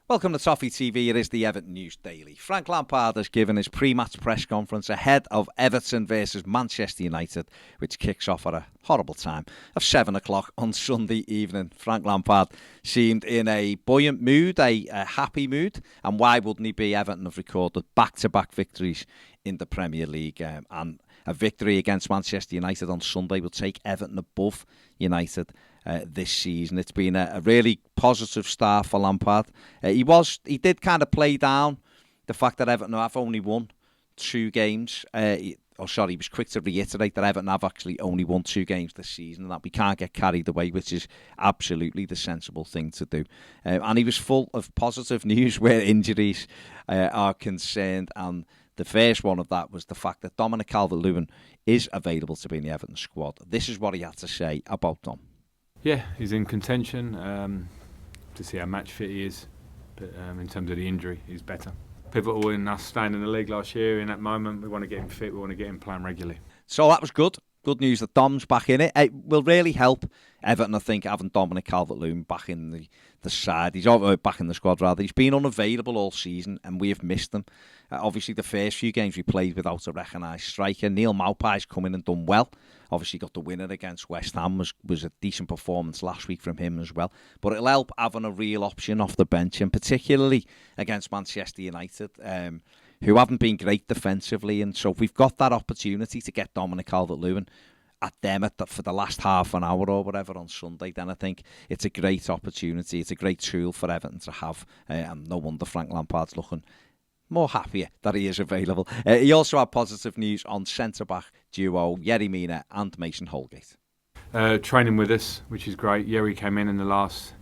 Welcome to Toffee TV. It is the Everton News Daily. Frank Lampard has given his pre-match press conference ahead of Everton versus Manchester United, which kicks off at a horrible time of 7 o'clock on Sunday evening. Frank Lampard seemed in a buoyant mood, a happy mood, and why wouldn't he be? Everton have recorded back-to-back victories in the Premier League, and a victory against Manchester United on Sunday will take Everton above United this season. It's been a really positive start for Lampard. He did kind of play down the fact that Everton have only won 2 games. He was quick to reiterate that Everton have actually only won 2 games this season, and that we can't get carried away, which is absolutely the sensible thing to do. And he was full of positive news where injuries are concerned, and the first one of that was the fact that Dominic CalvertLewin is available to be in the Everton squad. This is what he had to say about Dom. Yeah, he's in contention to see how match fit he is, but in terms of the injury, he's better. Pivotal in us staying in the league last year. In that moment, we want to get him fit, we want to get him playing regularly. So that was good. Good news that Dom's back in it. It will really help Everton, I think, having Dominic CalvertLewin back in the side. He's back in the squad, rather. He's been unavailable all season, and we have missed him. Obviously, the first few games we played without a recognised striker. Neil Maupay's come in and done well. Obviously, got the winner against West Ham. Was a decent performance last week from him as well. But it'll help having a real option off the bench, and particularly against Manchester United, who haven't been great defensively. And so if we've got that opportunity to get Dominic CalvertLewin at them for the last half an hour or whatever on Sunday, then I think it's a great opportunity. It's a great tool for Everton to have. And no wonder Frank Lampard's looking more happier that he is available. He also had positive news on centre-back duo Yerry Mina and Mason Holgate. Training with us, which is great. Yerry came in the last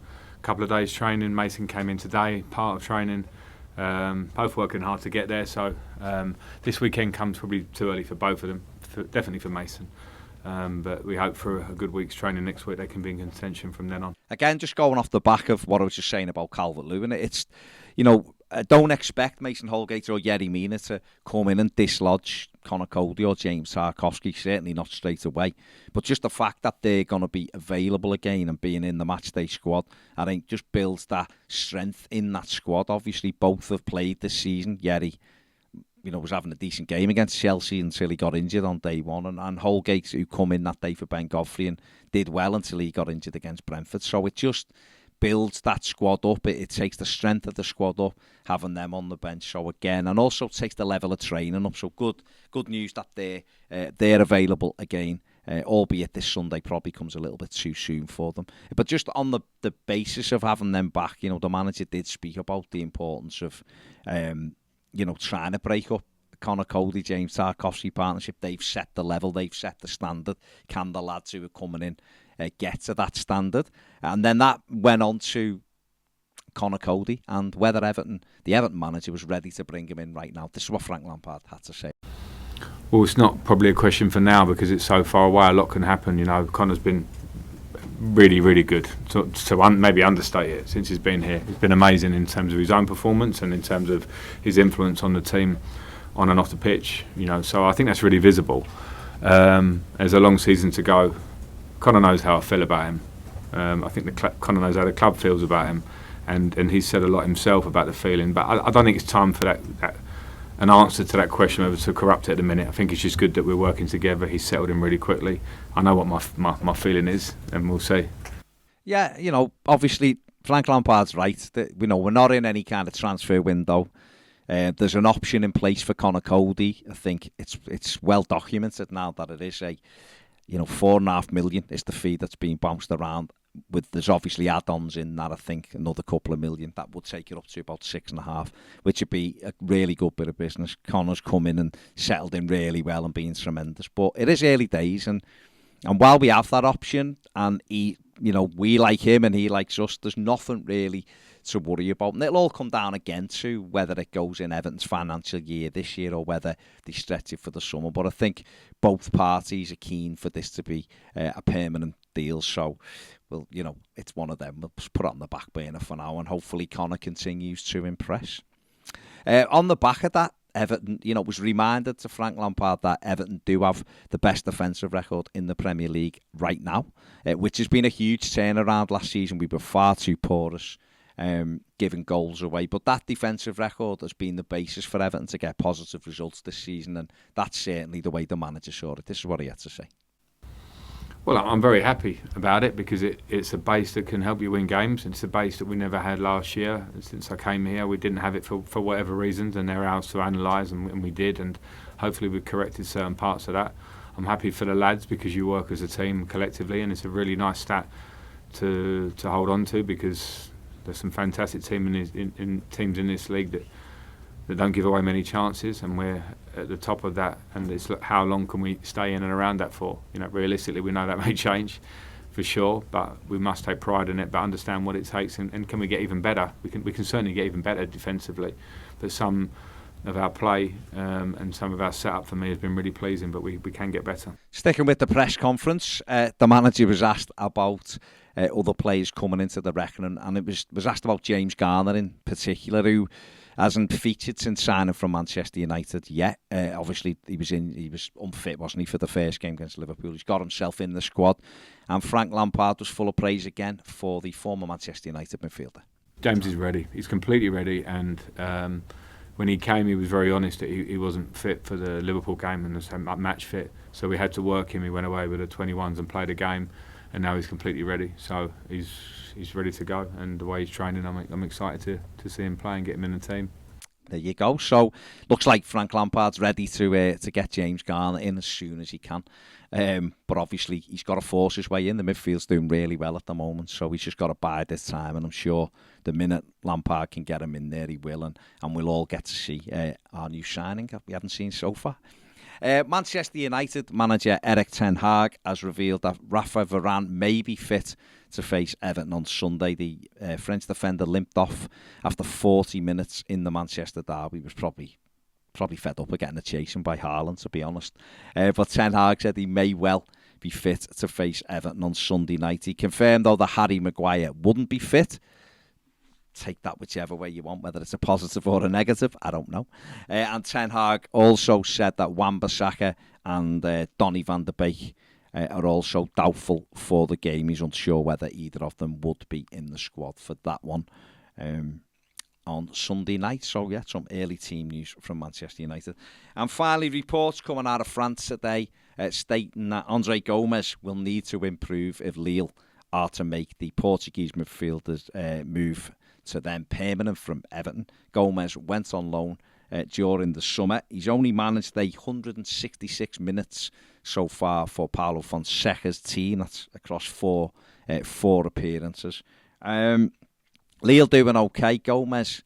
couple of days training. Mason came in today, part of training. Both working hard to get there, so this weekend comes probably too early for both of them, definitely for Mason. But we hope for a good week's training next week. They can be in contention from then on. Again, just going off the back of what I was just saying about Calvert-Lewin, it's, don't expect Mason Holgate or Yerry Mina to come in and dislodge Conor Coady or James Tarkowski, certainly not straight away. But just the fact that they're going to be available again and being in the matchday squad, I think just builds that strength in that squad. Obviously, both have played this season. Yerry, was having a decent game against Chelsea until he got injured on day one. And Holgate, who come in that day for Ben Godfrey and did well until he got injured against Brentford. So it just builds that squad up. It takes the strength of the squad up, having them on the bench. So again, and also takes the level of training up. So good news that they're available again. Albeit this Sunday probably comes a little bit too soon for them. But just on the basis of having them back, the manager did speak about the importance of, trying to break up Conor Coady, James Tarkowski partnership. They've set the level, they've set the standard. Can the lads who are coming in get to that standard? And then that went on to Conor Coady and whether the Everton manager was ready to bring him in right now. This is what Frank Lampard had to say. Well, it's not probably a question for now because it's so far away. A lot can happen. Conor's been really, really good. To maybe understate it since he's been here. He's been amazing in terms of his own performance and in terms of his influence on the team, on and off the pitch. So I think that's really visible. There's a long season to go. Conor knows how I feel about him. I think Conor knows how the club feels about him, and he's said a lot himself about the feeling. But I don't think it's time for that an answer to that question whether to corrupt it at the minute. I think it's just good that we're working together. He's settled in really quickly. I know what my feeling is, and we'll see. Yeah, obviously Frank Lampard's right. That we're not in any kind of transfer window. There's an option in place for Conor Coady. I think it's well documented now that it is a, $4.5 million is the fee that's being bounced around. There's obviously add-ons in that. I think another couple of million that would take it up to about 6.5, which would be a really good bit of business. Conor's come in and settled in really well and been tremendous. But it is early days, and while we have that option, and he, we like him and he likes us, there's nothing really to worry about. And it'll all come down again to whether it goes in Everton's financial year this year or whether they stretch it for the summer. But I think both parties are keen for this to be a permanent deal. So, well, it's one of them. We'll just put it on the back burner for now, and hopefully Conor continues to impress. On the back of that, Everton, was reminded to Frank Lampard that Everton do have the best defensive record in the Premier League right now, which has been a huge turnaround last season. We were far too porous giving goals away. But that defensive record has been the basis for Everton to get positive results this season, and that's certainly the way the manager saw it. This is what he had to say. Well, I'm very happy about it because it's a base that can help you win games. It's a base that we never had last year. Since I came here, we didn't have it for whatever reasons, and they're ours to analyse, and we did, and hopefully we've corrected certain parts of that. I'm happy for the lads because you work as a team collectively, and it's a really nice stat to hold on to because there's some fantastic teams in this league that don't give away many chances, and we're at the top of that. And it's how long can we stay in and around that for? Realistically, we know that may change for sure, but we must take pride in it, but understand what it takes, and can we get even better? We can certainly get even better defensively, but some of our play and some of our setup for me has been really pleasing, but we can get better. Sticking with the press conference, the manager was asked about other players coming into the reckoning, and it was asked about James Garner in particular, who hasn't featured since signing from Manchester United yet. Obviously, he was unfit, wasn't he, for the first game against Liverpool. He's got himself in the squad, and Frank Lampard was full of praise again for the former Manchester United midfielder. James is ready. He's completely ready, and when he came, he was very honest that he wasn't fit for the Liverpool game and was match fit. So we had to work him. He went away with the 21s and played a game, and now he's completely ready. So he's ready to go, and the way he's training, I'm excited to see him play and get him in the team. There you go. So looks like Frank Lampard's ready to get James Garner in as soon as he can. But obviously he's got to force his way in. The midfield's doing really well at the moment, so he's just got to bide his time. And I'm sure the minute Lampard can get him in there, he will, and we'll all get to see our new signing that we haven't seen so far. Manchester United manager Erik ten Hag has revealed that Raphael Varan may be fit to face Everton on Sunday. The French defender limped off after 40 minutes in the Manchester derby. He was probably fed up of getting a chasing by Haaland, to be honest. But Ten Hag said he may well be fit to face Everton on Sunday night. He confirmed, though, that Harry Maguire wouldn't be fit. Take that whichever way you want, whether it's a positive or a negative, I don't know. And Ten Hag also said that Wan-Bissaka and Donny van de Beek are also doubtful for the game. He's unsure whether either of them would be in the squad for that one on Sunday night. So, yeah, some early team news from Manchester United. And finally, reports coming out of France today stating that Andre Gomes will need to improve if Lille are to make the Portuguese midfielders move to them permanent from Everton. Gomes went on loan during the summer. He's only managed 166 minutes so far for Paulo Fonseca's team. That's across four appearances. Lille doing okay. Gomes,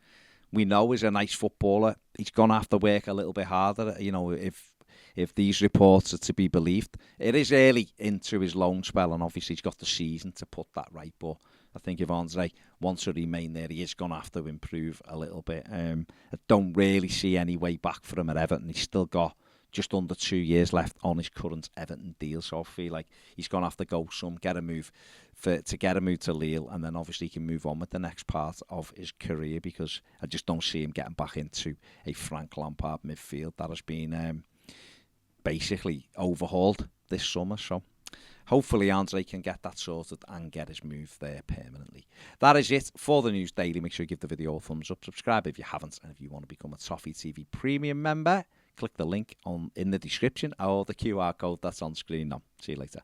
we know, is a nice footballer. He's going to have to work a little bit harder, if these reports are to be believed. It is early into his loan spell, and obviously he's got the season to put that right, but I think if Andre wants to remain there, he is going to have to improve a little bit. I don't really see any way back for him at Everton. He's still got just under 2 years left on his current Everton deal, so I feel like he's going to have to go get a move to Lille, and then obviously he can move on with the next part of his career, because I just don't see him getting back into a Frank Lampard midfield that has been basically overhauled this summer. So hopefully Andre can get that sorted and get his move there permanently. That is it for the News Daily. Make sure you give the video a thumbs up, subscribe if you haven't, and if you want to become a Toffee TV Premium member, click the link in the description or the QR code that's on screen now. See you later.